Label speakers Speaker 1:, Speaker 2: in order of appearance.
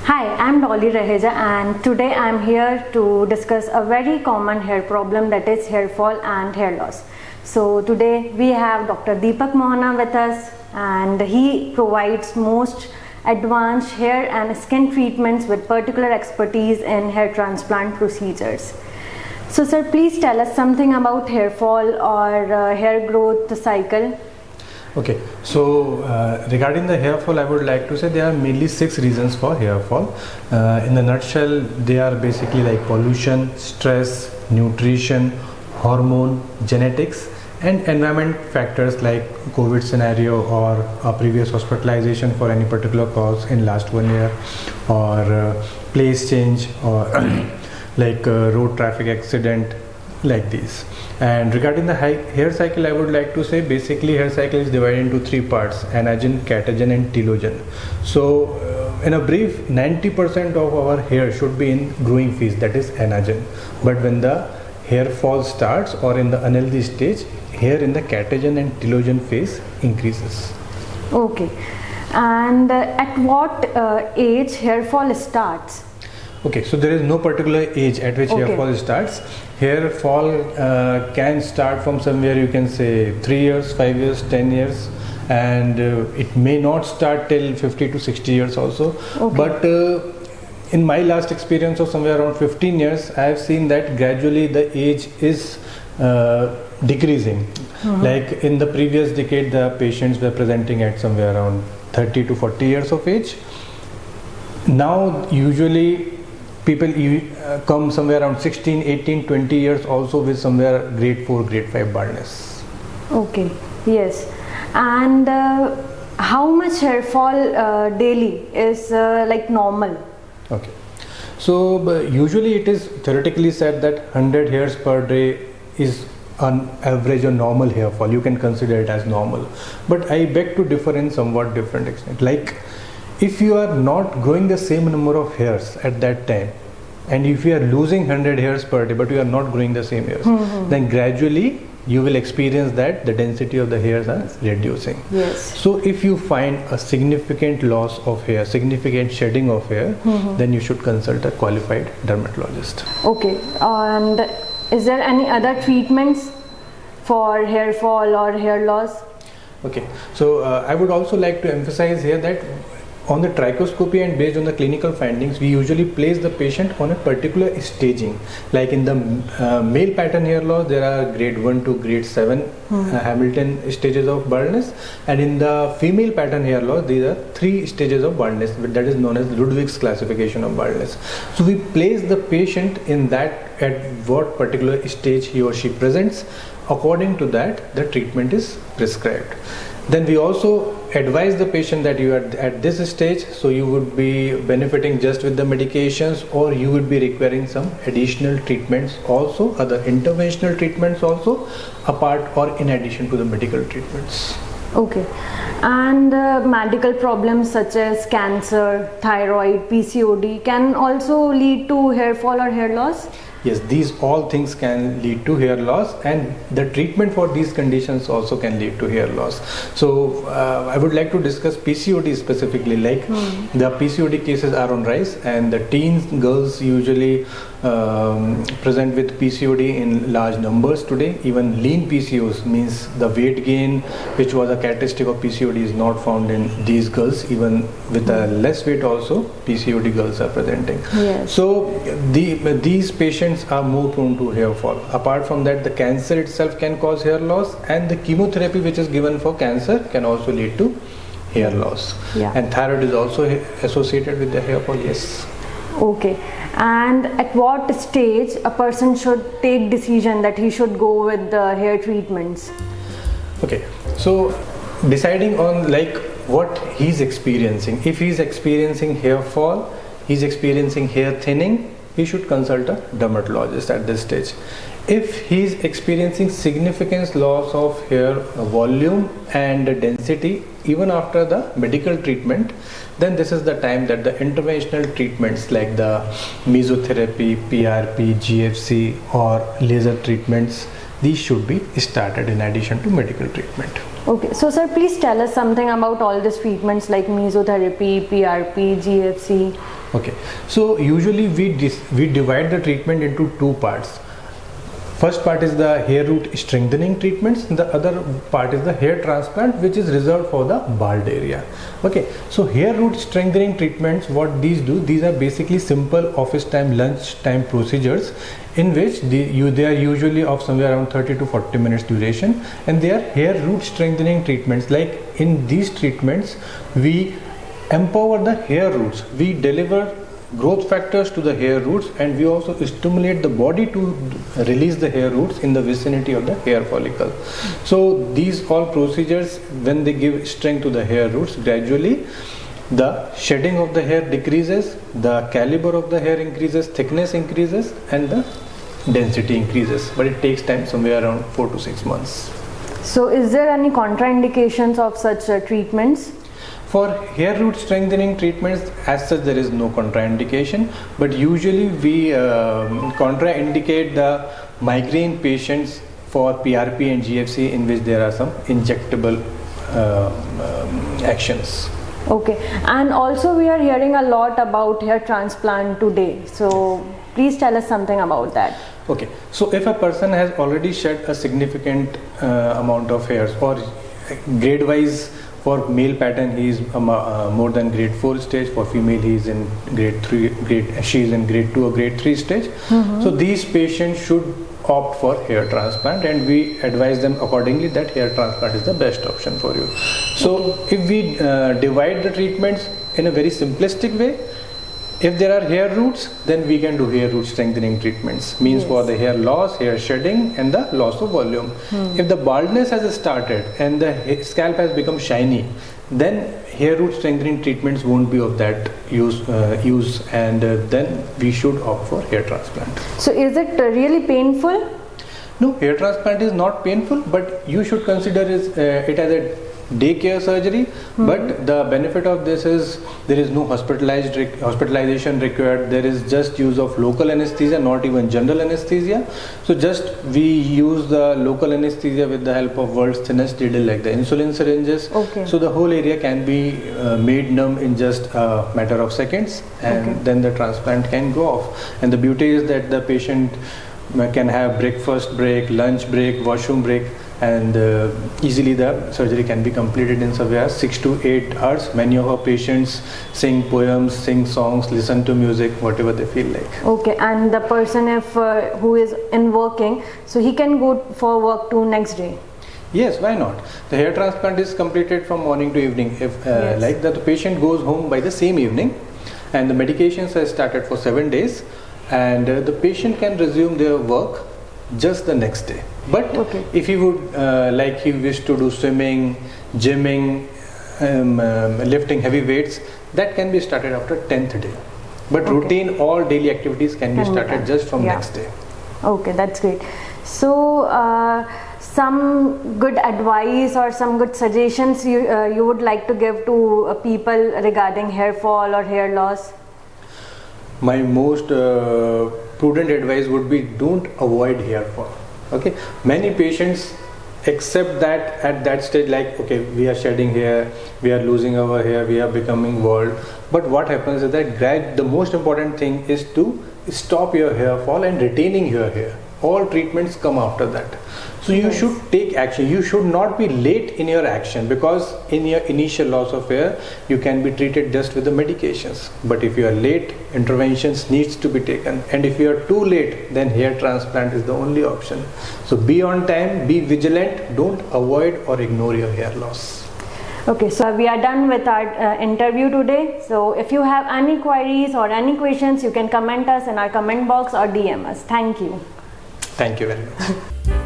Speaker 1: Hi, I'm Dolly Raheja and today I'm here to discuss a very common hair problem, that is hair fall and hair loss. So today we have Dr. Deepak Mohana with us, and he provides most advanced hair and skin treatments with particular expertise in hair transplant procedures. So sir, please tell us something about hair fall or hair growth cycle.
Speaker 2: Okay, so regarding the hair fall, I would like to say there are mainly 6 reasons for hair fall. In a nutshell, they are basically like pollution, stress, nutrition, hormone, genetics, and environment factors like COVID scenario or a previous hospitalization for any particular cause in last 1 year, or place change, or like road traffic accident, like these. And regarding the hair cycle, I would like to say basically hair cycle is divided into 3 parts: anagen, catagen, and telogen. So in a brief, 90% of our hair should be in growing phase, that is anagen. But when the hair fall starts or in the unhealthy stage, hair in the catagen and telogen phase increases.
Speaker 1: Okay, and at what age hair fall starts?
Speaker 2: Okay, so there is no particular age at which hair fall starts. Hair fall can start from somewhere, you can say 3 years, 5 years, 10 years, and it may not start till 50 to 60 years also. But in my last experience of somewhere around 15 years, I have seen that gradually the age is decreasing. Like in the previous decade, the patients were presenting at somewhere around 30 to 40 years of age. Now usually people come somewhere around 16, 18, 20 years also with somewhere grade 4, grade 5 baldness.
Speaker 1: Okay, yes. And how much hair fall daily is like normal?
Speaker 2: Okay, so usually it is theoretically said that 100 hairs per day is on average a normal hair fall. You can consider it as normal. But I beg to differ in somewhat different extent. Like, if you are not growing the same number of hairs at that time, and if you are losing 100 hairs per day but you are not growing the same hairs, then gradually you will experience that the density of the hairs are reducing.
Speaker 1: Yes.
Speaker 2: So if you find a significant loss of hair, significant shedding of hair, then you should consult a qualified dermatologist.
Speaker 1: Okay, and is there any other treatments for hair fall or hair loss?
Speaker 2: Okay, so I would also like to emphasize here that on the trichoscopy and based on the clinical findings, we usually place the patient on a particular staging. Like in the male pattern hair loss, there are grade 1 to grade 7 Hamilton stages of baldness, and in the female pattern hair loss, these are 3 stages of baldness, that is known as Ludwig's classification of baldness. So we place the patient in that, at what particular stage he or she presents. According to that, the treatment is prescribed. Then we also advise the patient that you are at this stage, so you would be benefiting just with the medications, or you would be requiring some additional treatments also, other interventional treatments also, apart or in addition to the medical treatments.
Speaker 1: Okay, and medical problems such as cancer, thyroid, PCOD can also lead to hair fall or hair loss?
Speaker 2: Yes, these all things can lead to hair loss, and the treatment for these conditions also can lead to hair loss. So I would like to discuss PCOD specifically. Like the PCOD cases are on rise, and the teen girls usually present with PCOD in large numbers today. Even lean PCOS, means the weight gain which was a characteristic of PCOD, is not found in these girls. Even with a less weight also, PCOD girls are presenting.
Speaker 1: Yes.
Speaker 2: So these patients are more prone to hair fall. Apart from that, the cancer itself can cause hair loss, and the chemotherapy which is given for cancer can also lead to hair loss. And thyroid is also associated with the hair fall. Yes.
Speaker 1: Okay, and at what stage a person should take decision that he should go with the hair treatments?
Speaker 2: Okay, so deciding on like what he's experiencing. If he's experiencing hair fall, he's experiencing hair thinning, he should consult a dermatologist at this stage. If he is experiencing significant loss of hair volume and density even after the medical treatment, then this is the time that the interventional treatments like the mesotherapy, PRP, GFC or laser treatments, these should be started in addition to medical treatment.
Speaker 1: Okay, so sir, please tell us something about all these treatments like mesotherapy, PRP, GFC.
Speaker 2: Okay, so usually we divide the treatment into two parts. First part is the hair root strengthening treatments, and the other part is the hair transplant, which is reserved for the bald area. Okay, so hair root strengthening treatments, what these do, these are basically simple office time, lunch time procedures in which they are usually of somewhere around 30 to 40 minutes duration, and they are hair root strengthening treatments. Like in these treatments, we empower the hair roots, we deliver growth factors to the hair roots, and we also stimulate the body to release the hair roots in the vicinity of the hair follicle. So these all procedures, when they give strength to the hair roots, gradually the shedding of the hair decreases, the caliber of the hair increases, thickness increases, and the density increases, but it takes time, somewhere around 4 to 6 months.
Speaker 1: So is there any contraindications of such treatments?
Speaker 2: For hair root strengthening treatments, as such, there is no contraindication, but usually we contraindicate the migraine patients for PRP and GFC, in which there are some injectable actions.
Speaker 1: Okay, and also we are hearing a lot about hair transplant today, so please tell us something about that.
Speaker 2: Okay, so if a person has already shed a significant amount of hairs, or grade wise, for male pattern he is more than grade 4 stage, for female he is in grade 3, she is in grade 2 or grade 3 stage. So these patients should opt for hair transplant, and we advise them accordingly that hair transplant is the best option for you. So if we divide the treatments in a very simplistic way, if there are hair roots, then we can do hair root strengthening treatments, means for the hair loss, hair shedding, and the loss of volume. If the baldness has started and the scalp has become shiny, then hair root strengthening treatments won't be of that use, and then we should opt for hair transplant.
Speaker 1: So is it really painful?
Speaker 2: No, hair transplant is not painful, but you should consider it as a daycare surgery. But the benefit of this is there is no hospitalization required. There is just use of local anesthesia, not even general anesthesia. So just we use the local anesthesia with the help of world's thinnest needle, like the insulin syringes. So the whole area can be made numb in just a matter of seconds, and then the transplant can go off. And the beauty is that the patient can have breakfast break, lunch break, washroom break, and easily the surgery can be completed in somewhere 6 to 8 hours. Many of our patients sing poems, sing songs, listen to music, whatever they feel like.
Speaker 1: Okay, and the person if who is in working, so he can go for work to next day?
Speaker 2: Yes, why not? The hair transplant is completed from morning to evening. If like that, the patient goes home by the same evening, and the medications are started for 7 days, and the patient can resume their work just the next day. But if he would like he wished to do swimming, gymming, lifting heavy weights, that can be started after 10th day. But routine all daily activities can be started just from next day.
Speaker 1: Okay, that's great. So some good advice or some good suggestions you would like to give to people regarding hair fall or hair loss?
Speaker 2: My most prudent advice would be, don't avoid hair fall. Okay, many patients accept that at that stage, like, okay, we are shedding hair, we are losing our hair, we are becoming bald. But what happens is that the most important thing is to stop your hair fall and retaining your hair. All treatments come after that. So you should take action. You should not be late in your action, because in your initial loss of hair, you can be treated just with the medications. But if you are late, interventions needs to be taken. And if you are too late, then hair transplant is the only option. So be on time, be vigilant, don't avoid or ignore your hair loss.
Speaker 1: Okay, so we are done with our interview today. So if you have any queries or any questions, you can comment us in our comment box or DM us. Thank you.
Speaker 2: Thank you very much.